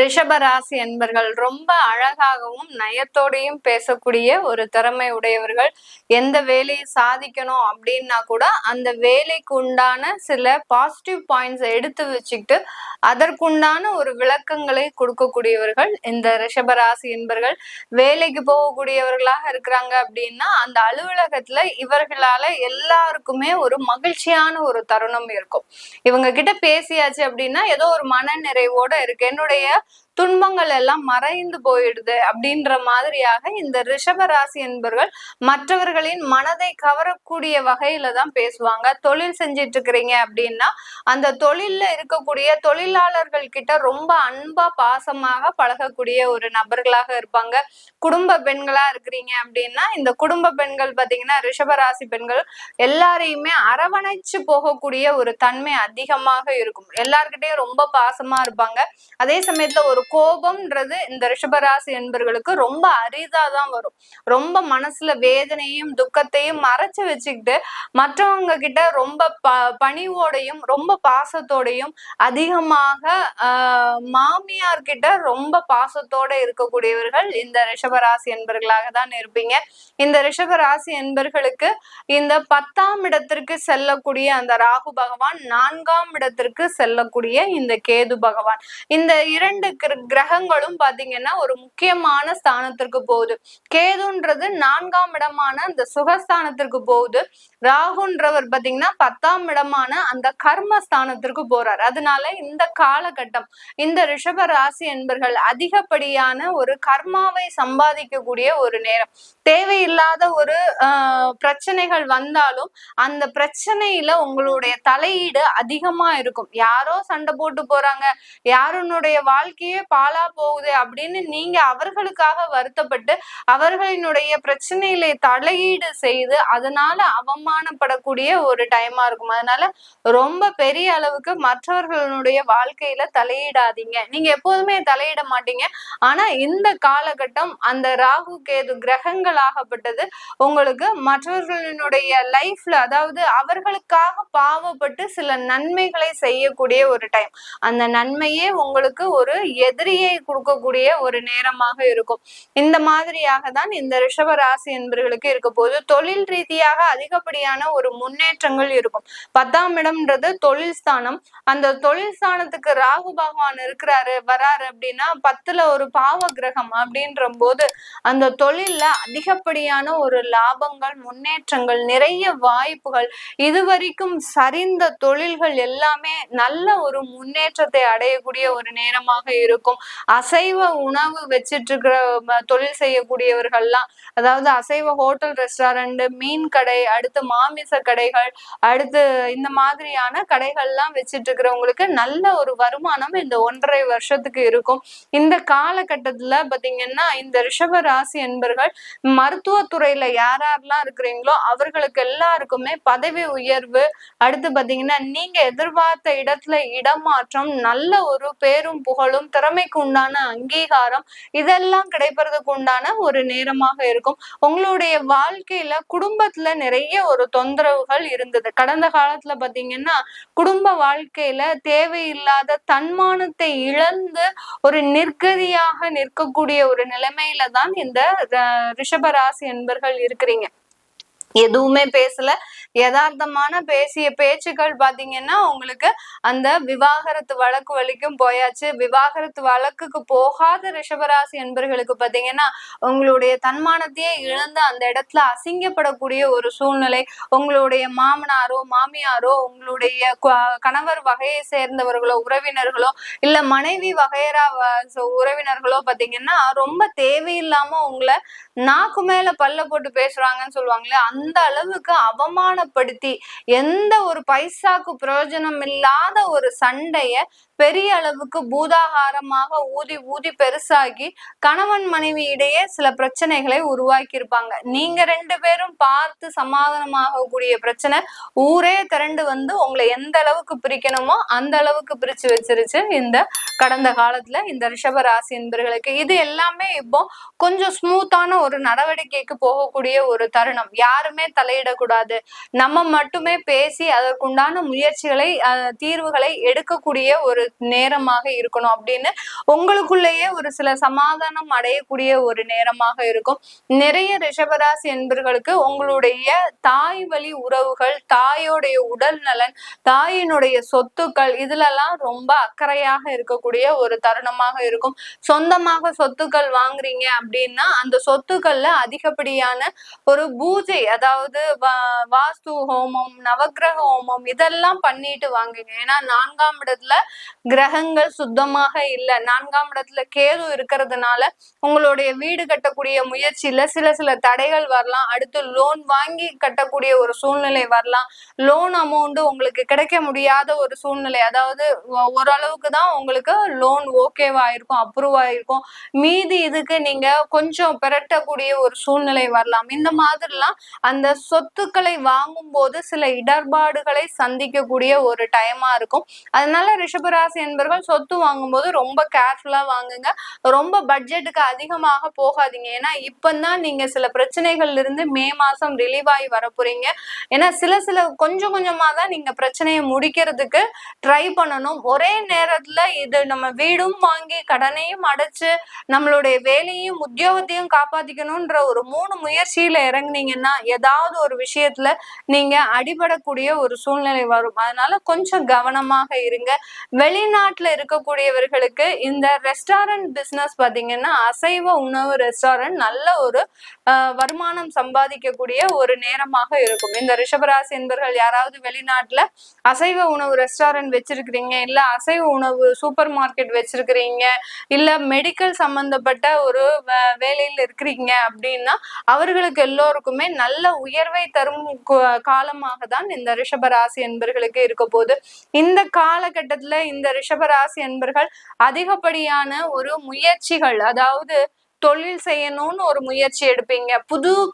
ரிஷப ராசி என்பர்கள் ரொம்ப அழகாகவும் நயத்தோடையும் பேசக்கூடிய ஒரு திறமை உடையவர்கள். எந்த வேலையை சாதிக்கணும் அப்படின்னா கூட அந்த வேலைக்கு உண்டான சில பாசிட்டிவ் பாயிண்ட்ஸ் எடுத்து வச்சுக்கிட்டு அதற்குண்டான ஒரு விளக்கங்களை கொடுக்கக்கூடியவர்கள் இந்த ரிஷபராசி என்பர்கள். வேலைக்கு போகக்கூடியவர்களாக இருக்கிறாங்க அப்படின்னா அந்த அலுவலகத்துல இவர்களால எல்லாருக்குமே ஒரு மகிழ்ச்சியான ஒரு தருணம் இருக்கும். இவங்க கிட்ட பேசியாச்சு அப்படின்னா ஏதோ ஒரு மன நிறைவோட இருக்கு, என்னுடைய துன்பங்கள் எல்லாம் மறைந்து போயிடுது அப்படின்ற மாதிரியாக இந்த ரிஷபராசி என்பவர்கள் மற்றவர்களின் மனதை கவரக்கூடிய வகையில தான் பேசுவாங்க. தொழில் செஞ்சிட்டு இருக்கிறீங்க அப்படின்னா அந்த தொழில்ல இருக்கக்கூடிய தொழிலாளர்கள் கிட்ட ரொம்ப அன்பா பாசமாக பழகக்கூடிய ஒரு நபர்களாக இருப்பாங்க. குடும்ப பெண்களா இருக்கிறீங்க அப்படின்னா இந்த குடும்ப பெண்கள் பாத்தீங்கன்னா ரிஷபராசி பெண்கள் எல்லாரையுமே அரவணைச்சு போகக்கூடிய ஒரு தன்மை அதிகமாக இருக்கும். எல்லார்கிட்டையும் ரொம்ப பாசமா இருப்பாங்க. அதே சமயத்துல ஒரு கோபம்ன்றது இந்த ரிஷபராசி என்பர்களுக்கு ரொம்ப அரிதாதான் வரும். ரொம்ப மனசுல வேதனையும் துக்கத்தையும் மறைச்சு வச்சுக்கிட்டு மற்றவங்க கிட்ட ரொம்ப பணிவோடையும் ரொம்ப பாசத்தோடையும் அதிகமாக மாமியார் கிட்ட ரொம்ப பாசத்தோட இருக்கக்கூடியவர்கள் இந்த ரிஷபராசி என்பர்களாக தான் இருப்பீங்க. இந்த ரிஷபராசி என்பர்களுக்கு இந்த 10ஆம் இடத்திற்கு செல்லக்கூடிய அந்த ராகு பகவான், 4ஆம் இடத்திற்கு செல்லக்கூடிய இந்த கேது பகவான், இந்த இரண்டு கிரகங்களும் பாத்தீங்கன்னா ஒரு முக்கியமான ஸ்தானத்திற்கு போகுது. கேதுன்றது 4ஆம் இடமான அந்த சுகஸ்தானத்திற்கு போகுது. ராகுன்றவர் பாத்தீங்கன்னா 10ஆம் இடமான அந்த கர்மஸ்தானத்திற்கு போறார். அதனால இந்த காலகட்டம் இந்த ரிஷப ராசி என்பர்கள் அதிகப்படியான ஒரு கர்மாவை சம்பாதிக்கக்கூடிய ஒரு நேரம். தேவையில்லாத ஒரு பிரச்சனைகள் வந்தாலும் அந்த பிரச்சனையில உங்களுடைய தலையீடு அதிகமா இருக்கும். யாரோ சண்டை போட்டு போறாங்க, யாருனுடைய வாழ்க்கையே பாழா போகுது அப்படின்னு நீங்க அவர்களுக்காக வருத்தப்பட்டு அவர்களினுடைய பிரச்சனையில தலையீடு செய்து அதனால அவமானப்படக்கூடிய ஒரு டைமா இருக்கும். அதனால ரொம்ப பெரிய அளவுக்கு மற்றவர்களுடைய வாழ்க்கையில தலையிடாதீங்க. நீங்க எப்போதுமே தலையிட மாட்டீங்க. ஆனா இந்த காலகட்டம் அந்த ராகு கேது கிரகங்கள் ஆகப்பட்டது உங்களுக்கு மற்றவர்களினுடைய லைஃப்ல, அதாவது அவர்களுக்காக பாவப்பட்டு சில நன்மைகளை செய்யக்கூடிய ஒரு டைம். அந்த நன்மையே உங்களுக்கு ஒரு எதிரியை கொடுக்கக்கூடிய ஒரு நேரமாக இருக்கும். இந்த மாதிரியாக தான் இந்த ரிஷப ராசி என்பவர்களுக்கு இருக்க போது தொழில் ரீதியாக அதிகப்படியான ஒரு முன்னேற்றங்கள் இருக்கும். 10ஆம் இடம்ன்றது தொழில் ஸ்தானம். அந்த தொழில் ஸ்தானத்துக்கு ராகு பகவான் இருக்கிறாரு வராரு அப்படின்னா 10ல ஒரு பாவ கிரகம் அப்படின்ற போது அந்த தொழில்ல அதிகப்படியான ஒரு லாபங்கள், முன்னேற்றங்கள், நிறைய வாய்ப்புகள், இதுவரைக்கும் சரிந்த தொழில்கள் எல்லாமே நல்ல ஒரு முன்னேற்றத்தை அடையக்கூடிய ஒரு நேரமாக இருக்கும். அசைவ உணவு வச்சிட்டு இருக்கிற தொழில் செய்யக்கூடியவர்கள்லாம், அதாவது அசைவ ஹோட்டல், ரெஸ்டாரண்ட், மீன் கடை, அடுத்து மாமிச கடைகள், அடுத்து இந்த மாதிரியான கடைகள்லாம் வச்சிட்டு இருக்கிறவங்களுக்கு நல்ல ஒரு வருமானம் இந்த 1.5 வருஷத்துக்கு இருக்கும். இந்த காலகட்டத்துல பாத்தீங்கன்னா இந்த ரிஷப ராசி என்பர்கள் மருத்துவத்துறையில யாரெல்லாம் இருக்கிறீங்களோ அவர்களுக்கு எல்லாருக்குமே பதவி உயர்வு, அடுத்து பாத்தீங்கன்னா நீங்க எதிர்பார்த்த இடத்துல இடமாற்றம், நல்ல ஒரு பேரும் புகழும், திறமைக்கு உண்டான அங்கீகாரம், இதெல்லாம் கிடைப்பதற்கு உண்டான ஒரு நேரமாக இருக்கும். உங்களுடைய வாழ்க்கையில குடும்பத்துல நிறைய ஒரு தொந்தரவுகள் இருந்தது. கடந்த காலத்துல பாத்தீங்கன்னா குடும்ப வாழ்க்கையில தேவையில்லாத தன்மானத்தை இழந்து ஒரு நிர்கதியாக நிற்கக்கூடிய ஒரு நிலைமையில தான் இந்த ரிஷபராசி என்பர்கள் இருக்கிறீங்க. எதுவுமே பேசல, யதார்த்தமான பேசிய பேச்சுக்கள் பாத்தீங்கன்னா உங்களுக்கு அந்த விவாகரத்து வழக்கு வரைக்கும் போயாச்சு. விவாகரத்து வழக்குக்கு போகாத ரிஷபராசி என்பர்களுக்கு பாத்தீங்கன்னா உங்களுடைய தன்மானத்தையே இழந்து அந்த இடத்துல அசிங்கப்படக்கூடிய ஒரு சூழ்நிலை. உங்களுடைய மாமனாரோ மாமியாரோ, உங்களுடைய கணவர் வகையை சேர்ந்தவர்களோ உறவினர்களோ, இல்ல மனைவி வகையரா உறவினர்களோ பாத்தீங்கன்னா ரொம்ப தேவையில்லாம உங்களை நாக்கு மேல பல்ல போட்டு பேசுறாங்கன்னு சொல்லுவாங்களே, அந்த அளவுக்கு அவமானப்படுத்தி எந்த ஒரு பைசாக்கு பிரயோஜனம் இல்லாத ஒரு சண்டைய பெரிய அளவுக்கு பூதாகாரமாக ஊதி ஊதி பெருசாகி கணவன் மனைவி இடையே சில பிரச்சனைகளை உருவாக்கி இருப்பாங்க. நீங்க 2 பேரும் பார்த்து சமாதானமாகக்கூடிய பிரச்சனை ஊரே திரண்டு வந்து உங்களை எந்த அளவுக்கு பிரிக்கணுமோ அந்த அளவுக்கு பிரிச்சு வச்சிருச்சு இந்த கடந்த காலத்துல இந்த ரிஷப ராசி என்பர்களுக்கு. இது எல்லாமே இப்போ கொஞ்சம் ஸ்மூத்தான ஒரு நடவடிக்கைக்கு போகக்கூடிய ஒரு தருணம். யாருமே தலையிடக்கூடாது, நம்ம மட்டுமே பேசி அதற்குண்டான முயற்சிகளை தீர்வுகளை எடுக்கக்கூடிய ஒரு ஒரு நேரமாக இருக்கணும் அப்படின்னு உங்களுக்குள்ளேயே ஒரு சில சமாதானம் அடையக்கூடிய ஒரு நேரமாக இருக்கும். நிறைய ரிஷபராசி என்பர்களுக்கு உங்களுடைய தாய் வழி உறவுகள், தாயோடைய உடல் நலன், தாயினுடைய சொத்துக்கள் இதுலெல்லாம் ரொம்ப அக்கறையாக இருக்கக்கூடிய ஒரு தருணமாக இருக்கும். சொந்தமாக சொத்துக்கள் வாங்குறீங்க அப்படின்னா அந்த சொத்துக்கள்ல அதிகப்படியான ஒரு பூஜை, அதாவது வாஸ்து ஹோமம், நவக்கிரக ஹோமம் இதெல்லாம் பண்ணிட்டு வாங்குங்க. ஏன்னா 4ஆம் இடத்துல கிரகங்கள் சுத்தமாக இல்லை, 4ஆம் இடத்துல கேது இருக்கிறதுனால உங்களுடைய வீடு கட்டக்கூடிய முயற்சியில சில தடைகள் வரலாம். அடுத்து லோன் வாங்கி கட்டக்கூடிய ஒரு சூழ்நிலை வரலாம். லோன் அமௌண்ட் உங்களுக்கு கிடைக்க முடியாத ஒரு சூழ்நிலை, அதாவது ஓரளவுக்கு தான் உங்களுக்கு லோன் ஓகேவா இருக்கும், அப்ரூவ் ஆயிருக்கும், மீதி இதுக்கு நீங்க கொஞ்சம் பெரட்டக்கூடிய ஒரு சூழ்நிலை வரலாம். இந்த மாதிரிலாம் அந்த சொத்துக்களை வாங்கும் போது சில இடர்பாடுகளை சந்திக்கக்கூடிய ஒரு டைமா இருக்கும். அதனால ரிஷபராசி என்பவர்கள் சொத்து வாங்கும்போது ரொம்ப கேர்ஃபுல்லா வாங்குங்க. ரொம்ப பட்ஜெட்டுக்கு அதிகமாக போகாதீங்க. ஏன்னா இப்பதான் நீங்க சில பிரச்சனைகள்ல இருந்து மே மாசம் ரிலீவ் ஆகி வர போறீங்க. ஏன்னா சில கொஞ்சம் கொஞ்சமா தான் நீங்க பிரச்சனையை முடிக்கிறதுக்கு ட்ரை பண்ணணும். ஒரே நேரத்துல இது நம்ம வீடும் வாங்கி கடனையும் அடைச்சு நம்மளுடைய வேலையும் உத்தியோகத்தையும் காப்பாத்திக்கணும்ன்ற ஒரு 3 முயற்சியில இறங்குனீங்கன்னா ஏதாவது ஒரு விஷயத்துல நீங்க அடிபடக்கூடிய ஒரு சூழ்நிலை வரும். அதனால கொஞ்சம் கவனமாக இருங்க. வெளிநாட்டுல இருக்கக்கூடியவர்களுக்கு இந்த ரெஸ்டாரண்ட் பிசினஸ் பாத்தீங்கன்னா அசைவ உணவு ரெஸ்டாரண்ட் நல்ல ஒரு வருமானம் சம்பாதிக்கக்கூடிய ஒரு நேரமாக இருக்கும். இந்த ரிஷபராசி என்பர்கள் யாராவது வெளிநாட்டுல அசைவ உணவு ரெஸ்டாரண்ட் வச்சிருக்கிறீங்க, இல்ல அசைவ உணவு சூப்பர் மார்க்கெட் வச்சிருக்கிறீங்க, இல்ல மெடிக்கல் சம்பந்தப்பட்ட ஒரு வேலையில் இருக்கிறீங்க அப்படின்னா அவர்களுக்கு எல்லோருக்குமே நல்ல உயர்வை தரும் காலமாக தான் இந்த ரிஷபராசி என்பர்களுக்கு இருக்க போகுது. இந்த காலகட்டத்துல இந்த ரிஷபராசி என்பர்கள் அதிகப்படியான ஒரு முயற்சிகள், அதாவது தொழில் செய்யணும்னு ஒரு முயற்சி எடுப்பீங்க.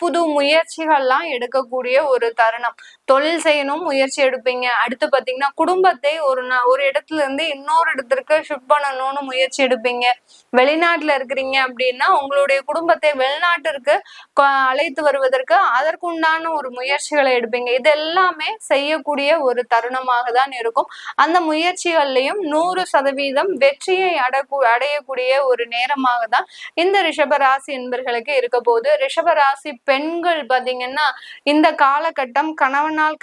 புது முயற்சிகள்லாம் எடுக்கக்கூடிய ஒரு தருணம். தொழில் செய்யணும் முயற்சி எடுப்பீங்க. அடுத்து பாத்தீங்கன்னா குடும்பத்தை ஒரு இடத்துல இருந்து இன்னொரு இடத்திற்கு ஷிஃப்ட் பண்ணணும்னு முயற்சி எடுப்பீங்க. வெளிநாட்டுல இருக்கிறீங்க அப்படின்னா உங்களுடைய குடும்பத்தை வெளிநாட்டிற்கு அழைத்து வருவதற்கு அதற்குண்டான ஒரு முயற்சிகளை எடுப்பீங்க. இது எல்லாமே செய்யக்கூடிய ஒரு தருணமாக தான் இருக்கும். அந்த முயற்சிகள்லையும் 100% வெற்றியை அடையக்கூடிய ஒரு நேரமாக தான் இந்த ரிஷபராசி என்பர்களுக்கு இருக்க போது. ரிஷபராசி பெண்கள் பாத்தீங்கன்னா இந்த காலகட்டம் கணவனால்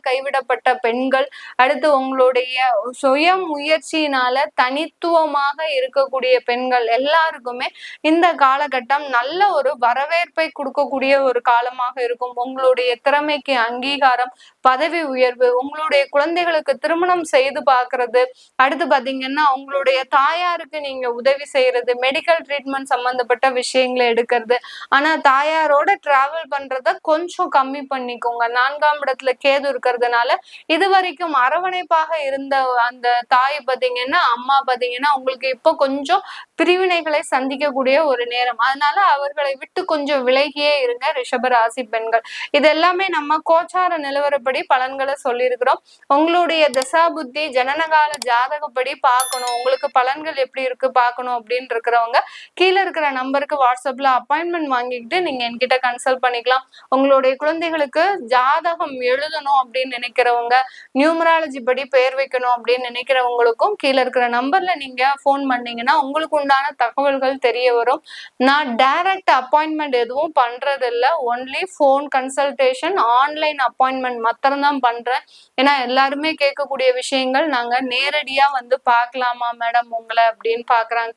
கைவிடப்பட்ட பெண்கள், அடுத்து உங்களுடைய சுய முயற்சியினால தனித்துவமாக இருக்கக்கூடிய பெண்கள் எல்லாருக்குமே இந்த காலகட்டம் நல்ல ஒரு வரவேற்பை கொடுக்கக்கூடிய ஒரு காலமாக இருக்கும். உங்களுடைய திறமைக்கு அங்கீகாரம், பதவி உயர்வு, உங்களுடைய குழந்தைகளுக்கு திருமணம் செய்து பார்க்கறது, அடுத்து பாத்தீங்கன்னா உங்களுடைய தாயாருக்கு நீங்க உதவி செய்யறது, மெடிக்கல் ட்ரீட்மெண்ட் சம்பந்தப்பட்ட விஷயங்களை எடுக்கிறது. ஆனா தாயாரோட டிராவல் பண்றத கொஞ்சம் கம்மி பண்ணிக்கோங்க. 4ஆம் இடத்துல கேது இருக்கிறதுனால இது வரைக்கும் அரவணைப்பாக இருந்த அந்த தாய் பாத்தீங்கன்னா அம்மா பாத்தீங்கன்னா உங்களுக்கு இப்போ கொஞ்சம் பிரிவினைகளை சந்திக்கக்கூடிய ஒரு நேரம். அதனால அவர்களை விட்டு கொஞ்சம் விலகியே இருங்க ரிஷபராசி பெண்கள். இது எல்லாமே நம்ம கோச்சார நிலவரப்படி பலன்களை சொல்லியிருக்கிறோம். உங்களுடைய தசா புத்தி ஜனனகால ஜாதகப்படி பார்க்கணும், உங்களுக்கு பலன்கள் எப்படி இருக்கு பார்க்கணும் அப்படின்னு இருக்கிறவங்க கீழே இருக்கிற நம்பருக்கு வாட்ஸ்அப்ல அப்பாயின்மெண்ட் வாங்கிக்கிட்டு நீங்க என்கிட்ட கன்சல்ட் பண்ணிக்கலாம். உங்களுடைய குழந்தைகளுக்கு ஜாதகம் எழுதணும் அப்படின்னு நினைக்கிறவங்க, நியூமராலஜி படி பெயர் வைக்கணும் அப்படின்னு நினைக்கிறவங்களுக்கும் கீழே இருக்கிற நம்பர்ல நீங்க போன் பண்ணீங்கன்னா உங்களுக்கு உண்டான தகவல்கள் தெரிய வரும். நான் டைரக்ட் அப்பாயின்மெண்ட் எதுவும் பண்றது இல்ல, only phone consultation, online appointment மாத்திரம் தான் பண்றேன். ஏன்னா எல்லாருமே கேட்கக்கூடிய விஷயங்கள் நாங்க நேரடியா வந்து பார்க்கலாமா மேடம் உங்களை அப்படின்னு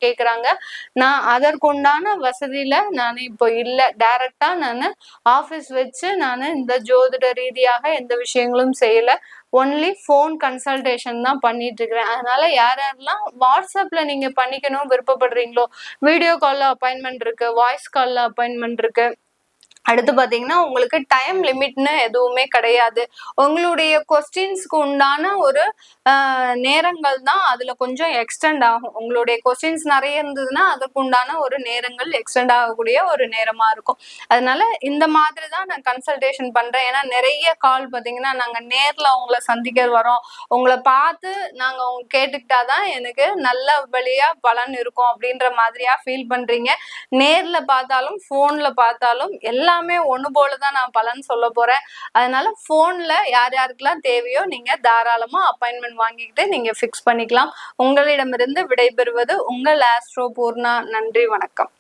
கேக்குறாங்க. நான் அதற்குண்டான வசதியில நான் இப்போ இல்ல, டைரக்டா நான் ஆபீஸ் வச்சு நான் இந்த ஜோதிட ரீதியாக எந்த விஷயங்களும் செய்யல, ஒன்லி போன் கன்சல்டேஷன் தான் பண்ணிட்டு இருக்கிறேன். அதனால யாரெல்லாம் வாட்ஸ்அப்ல நீங்க பண்ணிக்கணும் விருப்பப்படுறீங்களோ, வீடியோ கால்ல அப்பாயின்மெண்ட் இருக்கு, வாய்ஸ் கால்ல அப்பாயின்மெண்ட் இருக்கு. அடுத்து பாத்தீங்கன்னா உங்களுக்கு டைம் லிமிட்னு எதுவுமே கிடையாது. உங்களுடைய கொஸ்டின்ஸ்க்கு உண்டான ஒரு நேரங்கள் தான் அதுல கொஞ்சம் எக்ஸ்டெண்ட் ஆகும். உங்களுடைய கொஸ்டின்ஸ் நிறைய இருந்ததுன்னா அதுக்கு உண்டான ஒரு நேரங்கள் எக்ஸ்டெண்ட் ஆகக்கூடிய ஒரு நேரமா இருக்கும். அதனால இந்த மாதிரி தான் நான் கன்சல்டேஷன் பண்றேன். ஏன்னா நிறைய கால் பாத்தீங்கன்னா நாங்க நேர்ல உங்களை சந்திக்க வரோம், உங்களை பார்த்து நாங்க அவங்க கேட்டுக்கிட்டாதான் எனக்கு நல்ல வழியா பலன் இருக்கும் அப்படின்ற மாதிரியா ஃபீல் பண்றீங்க. நேர்ல பார்த்தாலும் போன்ல பார்த்தாலும் எல்லா எல்லாமே ஒண்ணு போலதான் நான் பலன் சொல்ல போறேன். அதனால போன்ல யார் யாருக்கெல்லாம் தேவையோ நீங்க தாராளமா அப்பாயின்மெண்ட் வாங்கிக்கிட்டு நீங்க ஃபிக்ஸ் பண்ணிக்கலாம். உங்களிடமிருந்து விடைபெறுவது உங்கள் ஆஸ்ட்ரோ பூர்ணா. நன்றி, வணக்கம்.